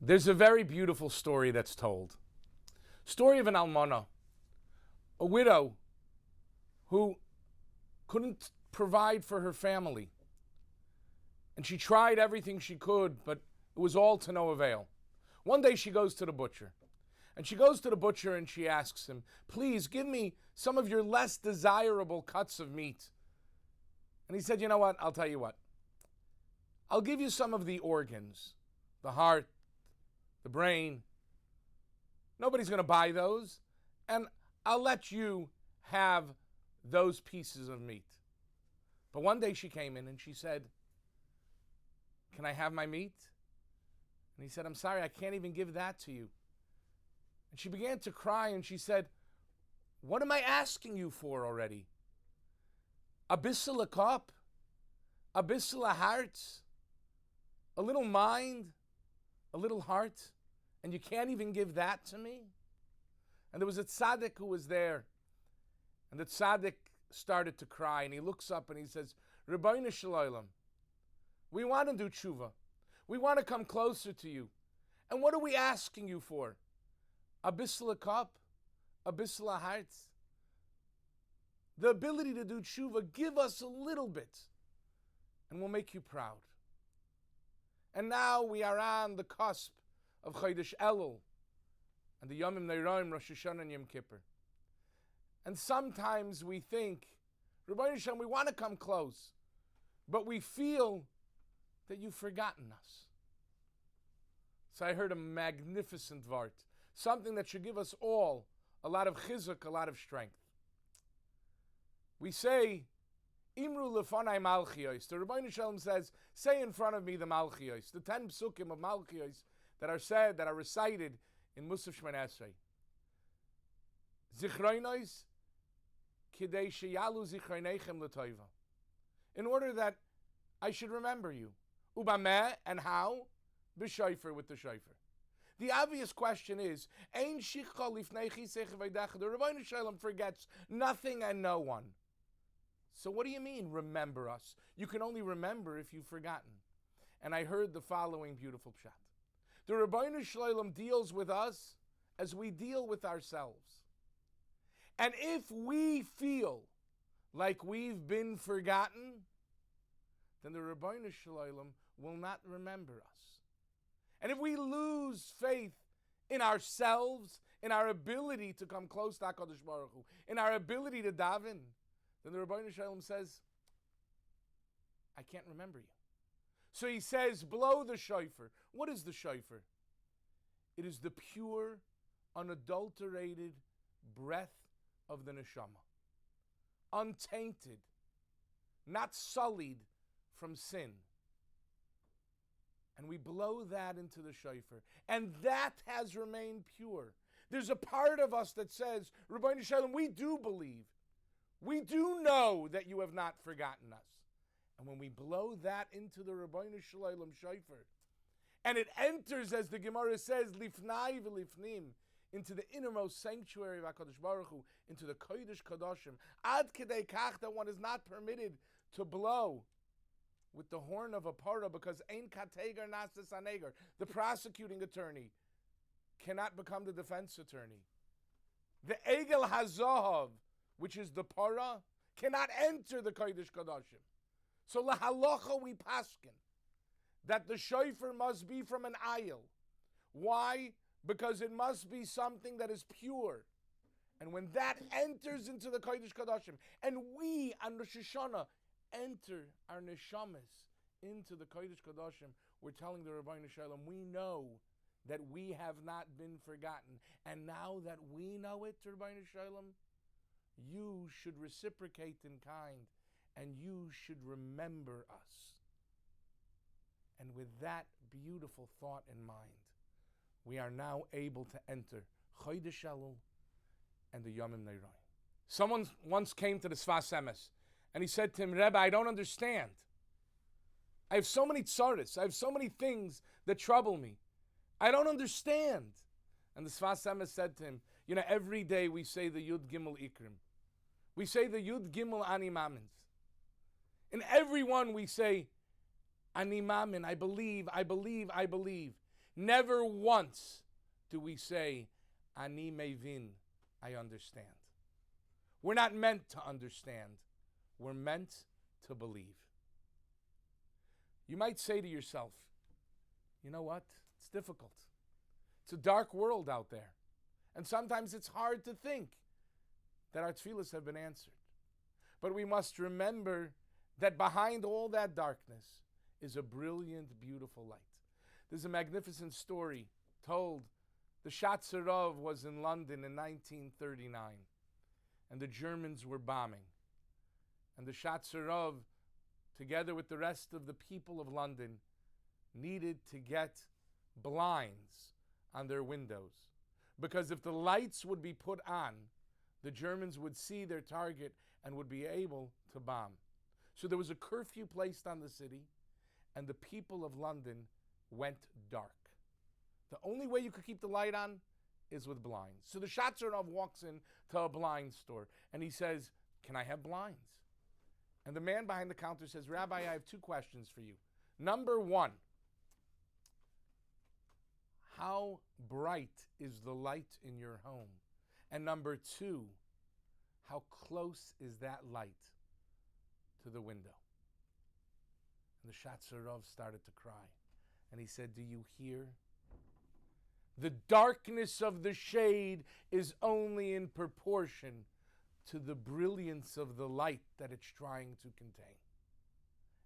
There's a very beautiful story that's told. Story of an almana, a widow who couldn't provide for her family. And she tried everything she could, but it was all to no avail. One day she goes to the butcher. And she goes to the butcher and she asks him, please give me some of your less desirable cuts of meat. And he said, you know what, I'll tell you what. I'll give you some of the organs, the heart, the brain. Nobody's going to buy those. And I'll let you have those pieces of meat. But one day she came in and she said, can I have my meat? And he said, I'm sorry, I can't even give that to you. And she began to cry and she said, what am I asking you for already? A bissel a cup? A bissel a heart? A little mind? A little heart? And you can't even give that to me? And there was a tzaddik who was there. And the tzaddik started to cry and he looks up and he says, Rabbeinu Shalom, we want to do tshuva. We want to come closer to you. And what are we asking you for? A bissel a cup? A bissel a heart? The ability to do tshuva, give us a little bit and we'll make you proud. And now we are on the cusp of Chodesh Elul and the Yomim Neiroim, Rosh Hashanah and Yom Kippur. And sometimes we think, Rabbi Shem, we want to come close, but we feel that you've forgotten us. So I heard a magnificent vart, something that should give us all a lot of chizuk, a lot of strength. We say, Imru lefanai malchios. The Rabbi Shalom says, say in front of me the malchios, the 10 psukim of malchios that are said, that are recited in Musaf Shemon Esrei. Zichroinos, kidei sheyalu zichronechem l'toiva. In order that I should remember you. Ubameh, and how? B'shofar, with the shofar. The obvious question is, Ein shicha lifnei chisech v'edecha. The Rabbi Shalom forgets nothing and no one. So what do you mean, remember us? You can only remember if you've forgotten. And I heard the following beautiful pshat. The Rabbeinu Shalom deals with us as we deal with ourselves. And if we feel like we've been forgotten, then the Rabbeinu Shalom will not remember us. And if we lose faith in ourselves, in our ability to come close to HaKadosh Baruch Hu, in our ability to daven, then the Rabbeinu Shalom says, I can't remember you. So he says, blow the shofar. What is the shofar? It is the pure, unadulterated breath of the neshama. Untainted, not sullied from sin. And we blow that into the shofar. And that has remained pure. There's a part of us that says, Rabbeinu Shalom, we do believe. We do know that you have not forgotten us. And when we blow that into the Rabbeinu Shalom shofar, and it enters, as the Gemara says, lifnai v'lifnim, into the innermost sanctuary of HaKadosh Baruch Hu, into the Kodesh Kadoshim, ad kedei kach, that one is not permitted to blow with the horn of a parah, because ein kategar nasas anegar, the prosecuting attorney cannot become the defense attorney. The egel hazahav, which is the parah, cannot enter the Kodesh Kadoshim. So lahalacha we paskin that the shofar must be from an ayil. Why? Because it must be something that is pure. And when that enters into the Kodesh Kadoshim, and we on Rosh Hashanah enter our neshamas into the Kodesh Kadoshim, we're telling the Rabbeinu Shalom, we know that we have not been forgotten. And now that we know it, Rabbeinu Shalom, you should reciprocate in kind, and you should remember us. And with that beautiful thought in mind, we are now able to enter Chodesh Elul and the Yomim Neiroim. Someone once came to the Sfas Emes, and he said to him, Rebbe, I don't understand. I have so many tzaras. I have so many things that trouble me. I don't understand. And the Sfas Emes said to him, every day we say the Yud Gimel Ikrim. We say the Yud Gimel Ani Mamins. In every one we say, Ani Mamin, I believe, I believe, I believe. Never once do we say, Ani mevin, I understand. We're not meant to understand. We're meant to believe. You might say to yourself, you know what? It's difficult. It's a dark world out there. And sometimes it's hard to think that our tefillas have been answered. But we must remember that behind all that darkness is a brilliant, beautiful light. There's a magnificent story told. The Shatzerov was in London in 1939, and the Germans were bombing. And the Shatzerov, together with the rest of the people of London, needed to get blinds on their windows. Because if the lights would be put on, the Germans would see their target and would be able to bomb. So there was a curfew placed on the city, and the people of London went dark. The only way you could keep the light on is with blinds. So the Shatzerov walks in to a blind store, and he says, can I have blinds? And the man behind the counter says, Rabbi, I have two questions for you. Number one, how bright is the light in your home? And number two, how close is that light to the window? And the Shatzerov started to cry. And he said, do you hear? The darkness of the shade is only in proportion to the brilliance of the light that it's trying to contain,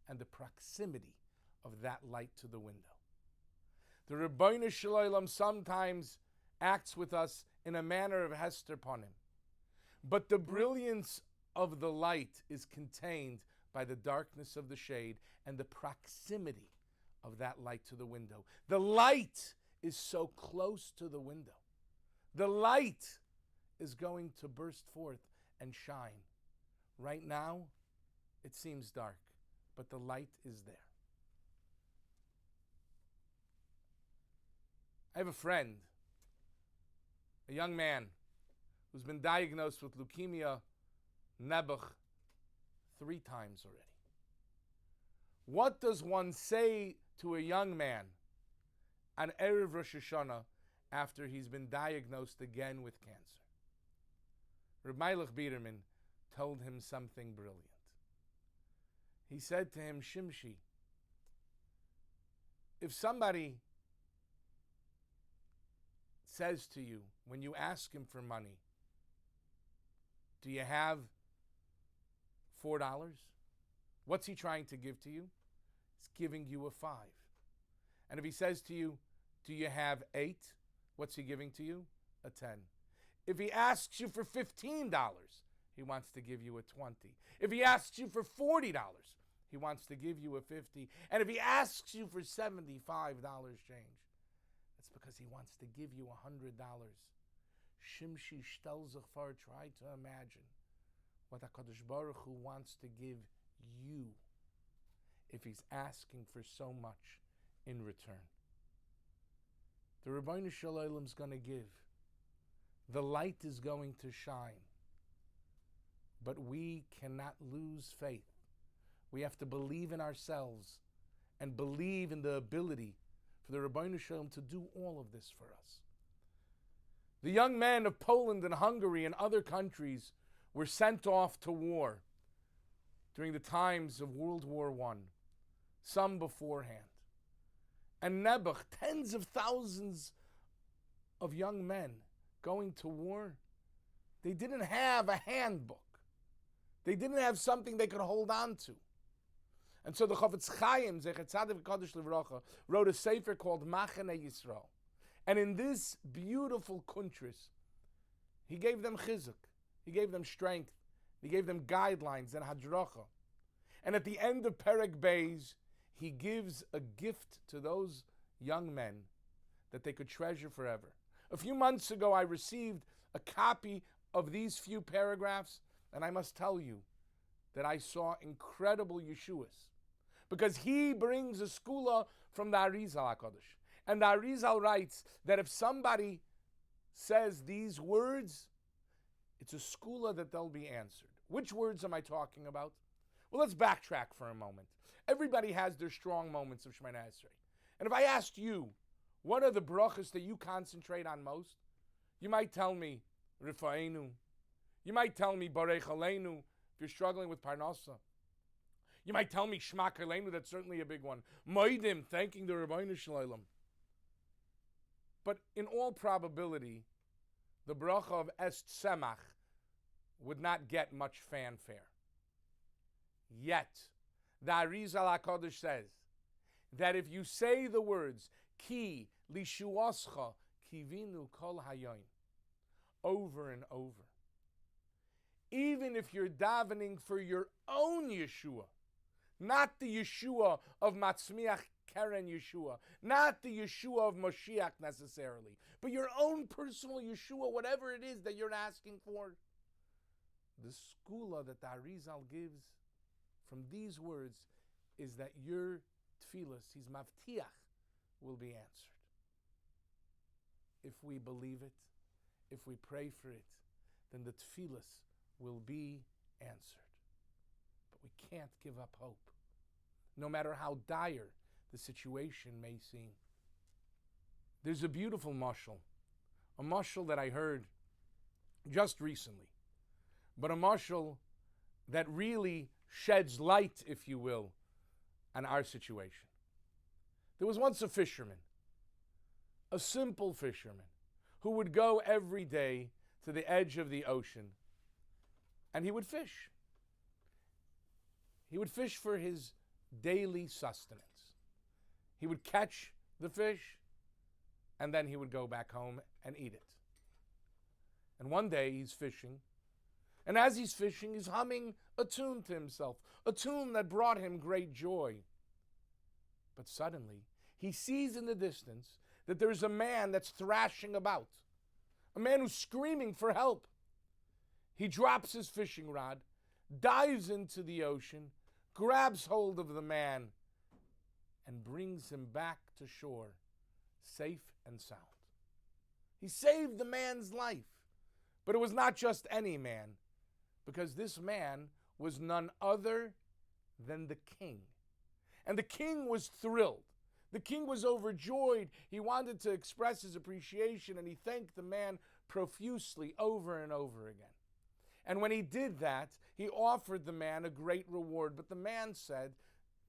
and the proximity of that light to the window. The Ribbono Shel Olam sometimes acts with us in a manner of Hester Panim, but the brilliance of the light is contained by the darkness of the shade and the proximity of that light to the window. The light is so close to the window. The light is going to burst forth and shine. Right now, it seems dark, but the light is there. I have a friend, a young man, who's been diagnosed with leukemia nebuch 3 times already. What does one say to a young man on Erev Rosh Hasuna after he's been diagnosed again with cancer? Reb Meilech Biderman told him something brilliant. He said to him, Shimshi, if somebody says to you, when you ask him for money, do you have $4? What's he trying to give to you? He's giving you a 5. And if he says to you, do you have 8? What's he giving to you? A 10. If he asks you for $15, he wants to give you a 20. If he asks you for $40, he wants to give you a 50. And if he asks you for $75 change, that's because he wants to give you $100. Shimshi shtel sich vor, try to imagine what HaKadosh Baruch Hu wants to give you if he's asking for so much in return. The Ribbono Shel Olam is going to give. The light is going to shine. But we cannot lose faith. We have to believe in ourselves and believe in the ability for the Ribbono Shel Olam to do all of this for us. The young men of Poland and Hungary and other countries were sent off to war during the times of World War I, some beforehand. And nebuch, tens of thousands of young men going to war, they didn't have a handbook. They didn't have something they could hold on to. And so the Chofetz Chaim, Zecher Tzadik V'Kadosh Livracha, wrote a sefer called Machane Yisrael. And in this beautiful kuntris, he gave them chizuk, he gave them strength, he gave them guidelines and hadracha. And at the end of Perek Beis, he gives a gift to those young men that they could treasure forever. A few months ago, I received a copy of these few paragraphs, and I must tell you that I saw incredible Yeshuas, because he brings a skula from the Arizal HaKadosh. And the Arizal writes that if somebody says these words, it's a skula that they'll be answered. Which words am I talking about? Well, let's backtrack for a moment. Everybody has their strong moments of Shemoneh Esrei. And if I asked you, What are the brachas that you concentrate on most? You might tell me, Rifa'enu. You might tell me, Barech Aleinu, if you're struggling with Parnasa. You might tell me, Shema Aleinu, that's certainly a big one. Moedim, thanking the Rabbeinu Shalom. But in all probability, the bracha of Est Semach would not get much fanfare. Yet, the Arizal HaKadosh says that if you say the words, Ki lishuascha kivinu kol hayoin, over and over, even if you're davening for your own Yeshua, not the Yeshua of Matzmiach Keren Yeshua, not the Yeshua of Moshiach necessarily, but your own personal Yeshua, whatever it is that you're asking for, the skula that the Arizal gives from these words is that your tefillas, his mavtiach, will be answered. If we believe it, if we pray for it, then the tefillas will be answered. But we can't give up hope, no matter how dire the situation may seem. There's a beautiful mashal, a mashal that I heard just recently, but a mashal that really sheds light, if you will, on our situation. There was once a fisherman, a simple fisherman, who would go every day to the edge of the ocean and he would fish. He would fish for his daily sustenance. He would catch the fish and then he would go back home and eat it. And one day he's fishing, and as he's fishing, he's humming a tune to himself, a tune that brought him great joy. But suddenly, he sees in the distance that there's a man that's thrashing about, a man who's screaming for help. He drops his fishing rod, dives into the ocean, grabs hold of the man, and brings him back to shore, safe and sound. He saved the man's life, but it was not just any man, because this man was none other than the king. And the king was thrilled. The king was overjoyed. He wanted to express his appreciation, and he thanked the man profusely over and over again. And when he did that, he offered the man a great reward. But the man said,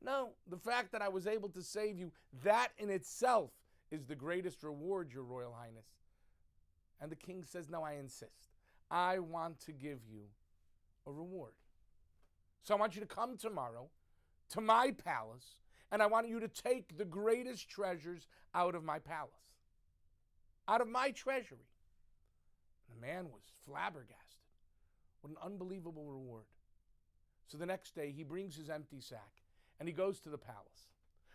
no, the fact that I was able to save you, that in itself is the greatest reward, Your Royal Highness. And the king says, no, I insist. I want to give you a reward. So I want you to come tomorrow to my palace, and I want you to take the greatest treasures out of my palace, out of my treasury. The man was flabbergasted. What an unbelievable reward. So the next day he brings his empty sack and he goes to the palace.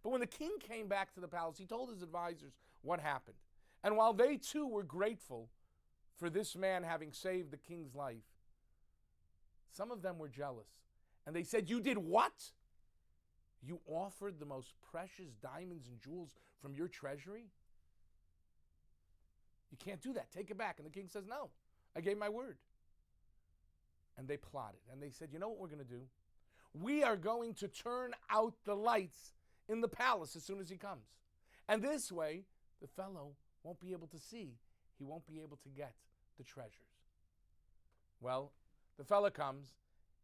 But when the king came back to the palace, he told his advisors what happened. And while they too were grateful for this man having saved the king's life, some of them were jealous. And they said, you did what? You offered the most precious diamonds and jewels from your treasury? You can't do that. Take it back. And the king says, no, I gave my word. And they plotted. And they said, you know what we're going to do? We are going to turn out the lights in the palace as soon as he comes. And this way, the fellow won't be able to see. He won't be able to get the treasures. Well, the fellow comes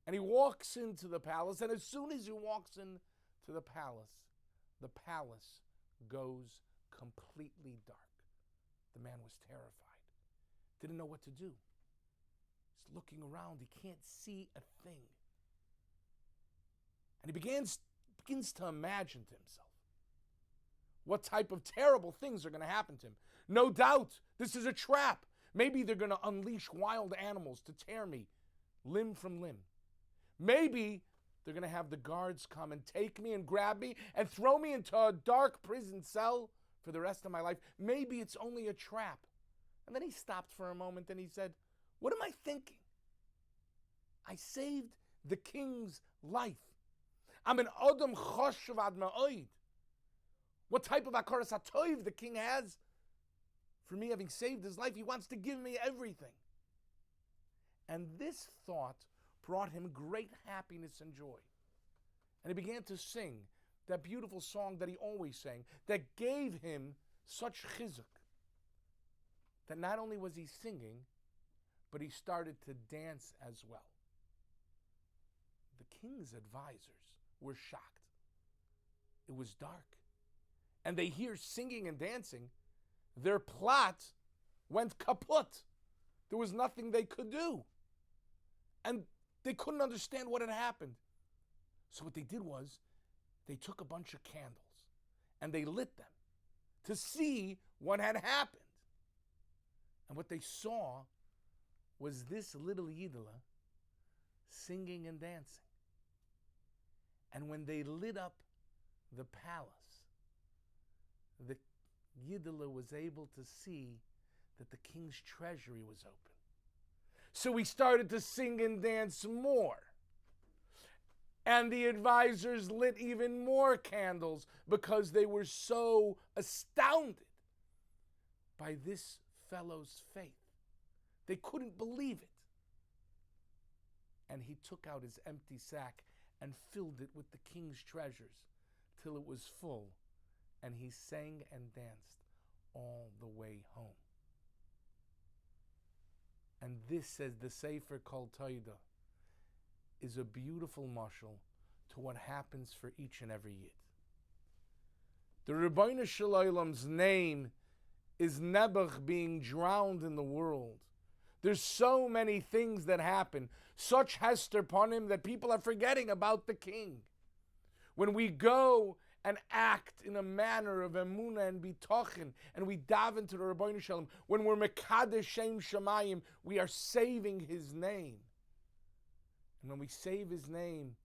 and he walks into the palace. And as soon as he walks into the palace goes completely dark. The man was terrified, didn't know what to do. He's looking around, he can't see a thing. And he begins to imagine to himself what type of terrible things are going to happen to him. No doubt, this is a trap. Maybe they're going to unleash wild animals to tear me limb from limb. Maybe they're going to have the guards come and take me and grab me and throw me into a dark prison cell for the rest of my life. Maybe it's only a trap. And then he stopped for a moment and he said, what am I thinking? I saved the king's life. I'm an Adam Choshev Ad Ma'od. What type of Akaras HaTov the king has for me having saved his life? He wants to give me everything. And this thought brought him great happiness and joy. And he began to sing that beautiful song that he always sang, that gave him such chizuk that not only was he singing, but he started to dance as well. The king's advisors were shocked. It was dark. And they hear singing and dancing. Their plot went kaput. There was nothing they could do. And they couldn't understand what had happened. So what they did was, they took a bunch of candles and they lit them to see what had happened. And what they saw was this little Yidela singing and dancing. And when they lit up the palace, the Yidela was able to see that the king's treasury was open. So he started to sing and dance more. And the advisors lit even more candles because they were so astounded by this fellow's faith. They couldn't believe it. And he took out his empty sack and filled it with the king's treasures till it was full. And he sang and danced all the way home. And this, says the Sefer Kol Toida, is a beautiful mashal to what happens for each and every Yid. The Rebbeinu Shel Olam's name is Nebuch, being drowned in the world. There's so many things that happen, such hester panim, that people are forgetting about the king. When we go and act in a manner of emunah and bitochen, and we daven to the Rebbeinu Shalom, when we're mekadesh shem shamayim, we are saving his name. And when we save his name,